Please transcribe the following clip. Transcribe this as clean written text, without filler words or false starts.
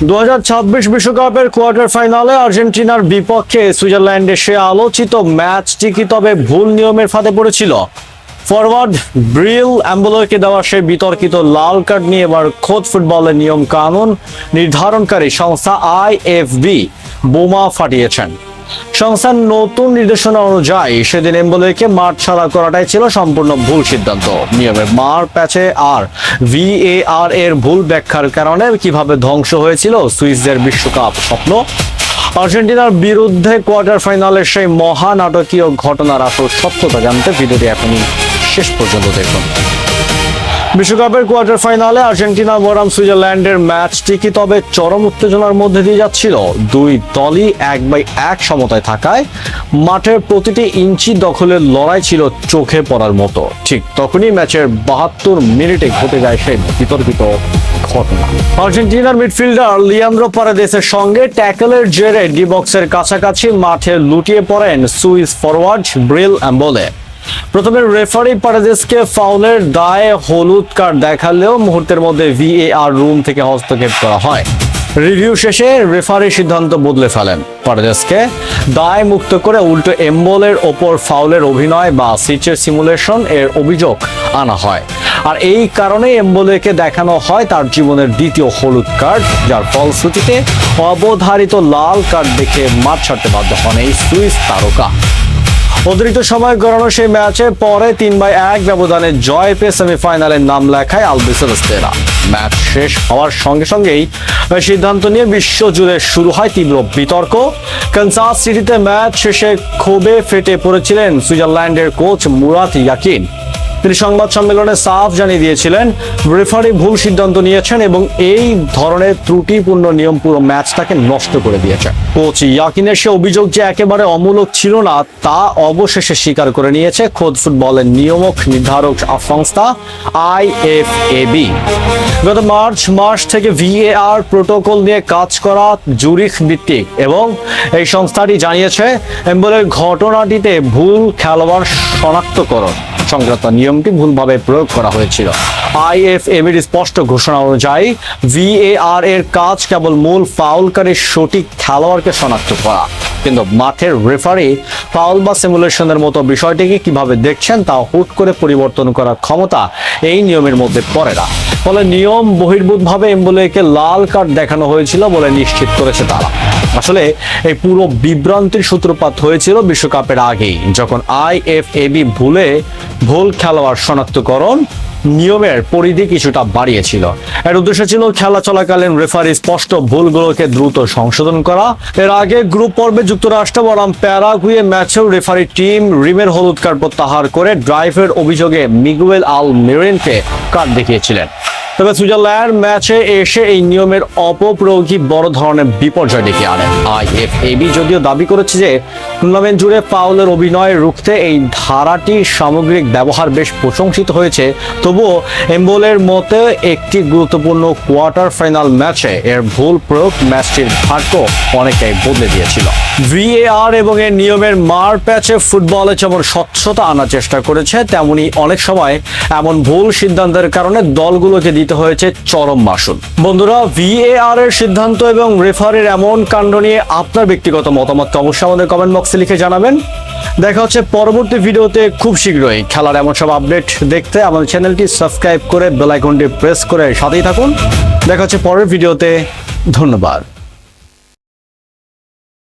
2026 বিশ্বকাপের কোয়ার্টার ফাইনালে আর্জেন্টিনার বিপক্ষে সুইজারল্যান্ডে সে আলোচিত ম্যাচটি কি তবে ভুল নিয়মের ফাঁদে পড়েছিল? ফরওয়ার্ড ব্রিল অ্যাম্বুলোকে দেওয়া সেই বিতর্কিত লাল কার্ড নিয়ে এবার খোদ ফুটবলের নিয়ম কানুন নির্ধারণকারী সংস্থা আইএফবি বোমা ফাটিয়েছেন। সংস্থার নতুন নির্দেশনা অনুযায়ী সেদিন এমবোলেকে মাঠ ছাড়া করাটাই ছিল সম্পূর্ণ ভুল সিদ্ধান্ত। নিয়মের মার প্যাচে আর ভিএআর এর ভুল ব্যাখ্যার কারণে কিভাবে ধ্বংস হয়েছিল সুইসদের বিশ্বকাপ স্বপ্ন। আর্জেন্টিনার বিরুদ্ধে কোয়ার্টার ফাইনালের সেই মহানাটকীয় ঘটনার আসল সত্যতা জানতে ভিডিওটি এখনই শেষ পর্যন্ত দেখুন। বিশ্বকাপের কোয়ার্টার ফাইনালে আর্জেন্টিনা বনাম সুইজারল্যান্ডের ম্যাচটি কি তবে চরম উত্তেজনার মধ্যে দিয়ে যাচ্ছিল? দুই দলই 1-1 সমতায় থাকায় মাঠের প্রতিটি ইঞ্চি দখলের লড়াই ছিল চোখে পড়ার মতো। ঠিক তখনই ম্যাচের 72 মিনিটে ঘটে যায় সেই বিতর্কিত ঘটনা। আর্জেন্টিনার মিডফিল্ডার লিয়ান্দ্রো পারেদেসের সঙ্গে ট্যাকলের জেরে ডি বক্সের কাছাকাছি মাঠে লুটিয়ে পড়েন সুইস ফরওয়ার্ড ব্রিল অ্যাম্বলে। প্রথমে রেফারি পারেদেসকে ফাউলের দায়ে হলুদ কার্ড দেখালেও মুহূর্তের মধ্যে ভিএআর রুম থেকে হস্তক্ষেপ করা হয়। রিভিউ শেষে রেফারি সিদ্ধান্ত বদলে ফেলেন। পারেদেসকে দায় মুক্ত করে উল্টো এমবোলের ওপর ফাউলের অভিনয় বা সিচের সিমুলেশন এর অভিযোগ আনা হয়। আর এই কারণে এমবোলেকে দেখানো হয় তার জীবনের দ্বিতীয় হলুদ কার্ড, যার ফলশ্রুতিতে অবধারিত লাল কার্ড দেখে মাঠ ছাড়তে বাধ্য হন এই সুইস তারকা। অতিরিক্ত সময় গড়ানো সেই ম্যাচে পরে 3-1 ব্যবধানে জয় পেয়ে সেমিফাইনালের নাম লেখায় আলবিসেলেস্তেরা। ম্যাচ শেষ হওয়ার সঙ্গে সঙ্গেই সিদ্ধান্ত নিয়ে বিশ্বজুড়ে শুরু হয় তীব্র বিতর্ক। কানসাস সিটিতে ম্যাচ শেষে ক্ষোভে ফেটে পড়েছিলেন সুইজারল্যান্ডের কোচ মুরাত ইয়াকিন। তিনি সংবাদ সম্মেলনে সাফ জানিয়ে দিয়েছিলেন রেফারি ভুল সিদ্ধান্ত নিয়েছেন এবং এই ধরনের ত্রুটিপূর্ণ নিয়ম পুরো ম্যাচটাকে নষ্ট করে দিয়েছে। কোচ ইয়াকিনের সে অভিযোগ যে একেবারে অমূলক ছিল না তা অবশেষে স্বীকার করে নিয়েছে খোদ ফুটবলের নিয়মক নির্ধারক সংস্থা আইএফএবি। গত মার্চ মাস থেকে ভিএআর প্রোটোকল নিয়ে কাজ করা জুরিখ ভিত্তিক এবং এই সংস্থাটি জানিয়েছে এমবোলের ঘটনাটিতে ভুল খেলোয়াড় শনাক্তকরণ সংক্রান্ত নিয়মটি ভুলভাবে প্রয়োগ করা হয়েছিল। আইএফএবির স্পষ্ট ঘোষণা অনুযায়ী ভিএআর এর কাজ কেবল মূল ফাউলকারীর সঠিক খেলোয়াড়কে শনাক্ত করা, কিন্তু মাঠের রেফারি ফাউল বা সিমুলেশনের মতো বিষয়টিকে কিভাবে দেখছেন তা হুট করে পরিবর্তন করার ক্ষমতা এই নিয়মের মধ্যে পড়ে না। ফলে নিয়ম বহির্ভূতভাবে এমবোলেকে লাল কার্ড দেখানো হয়েছিল বলে নিশ্চিত করেছে তারা। আসলে এই পুরো বিভ্রান্তির সূত্রপাত হয়েছিল বিশ্বকাপের আগেই, যখন আইএফএবি ভুল খেলোয়াড় শনাক্তকরণ নিয়মের পরিধি কিছুটা বাড়িয়েছিল। এর উদ্দেশ্য ছিল খেলা চলাকালীন রেফারি স্পষ্ট ভুলগুলোকে দ্রুত সংশোধন করা। এর আগে গ্রুপ পর্বে যুক্তরাষ্ট্র বনাম প্যারাগুয়ে ম্যাচেও রেফারি টিম রিমের হলুদ কার্ড প্রত্যাহার করে ড্রাইভের অভিযোগে মিগুয়েল আলমিরেনকে কার্ড দেখিয়েছিলেন। তবে সুইজারল্যান্ড ম্যাচে এসে এই নিয়মের অপপ্রয়োগই বড় ধরনের বিপর্যয় ডেকে আনে। আইএফএবি যদিও দাবি করেছে যে টুর্নামেন্ট জুড়ে ফাউলের অভিনয় রুখতে এই ধারাটির সামগ্রিক ব্যবহার বেশ প্রশংসিত হয়েছে, তবুও এমবোলের মতে একটি গুরুত্বপূর্ণ কোয়ার্টার ফাইনাল ম্যাচে এর ভুল প্রয়োগ ম্যাচটির ভাগ্য অনেকটাই বদলে দিয়েছিল। ভিএআর এবং এর নিয়মের মার প্যাচে ফুটবলে যেমন স্বচ্ছতা আনার চেষ্টা করেছে, তেমনি অনেক সময় এমন ভুল সিদ্ধান্তের কারণে দলগুলোকে দিতে হয়েছে চরম মাসুল। বন্ধুরা, ভিএআর এর সিদ্ধান্ত এবং রেফারির এমন কাণ্ড নিয়ে আপনার ব্যক্তিগত মতামত অবশ্যই আমাদের কমেন্ট বক্সে লিখে জানাবেন। দেখা হচ্ছে পরবর্তী ভিডিওতে খুব শীঘ্রই। খেলার এমন সব আপডেট দেখতে আমাদের চ্যানেলটি সাবস্ক্রাইব করে বেল আইকনটি প্রেস করে সাথেই থাকুন। দেখা হচ্ছে পরের ভিডিওতে। ধন্যবাদ।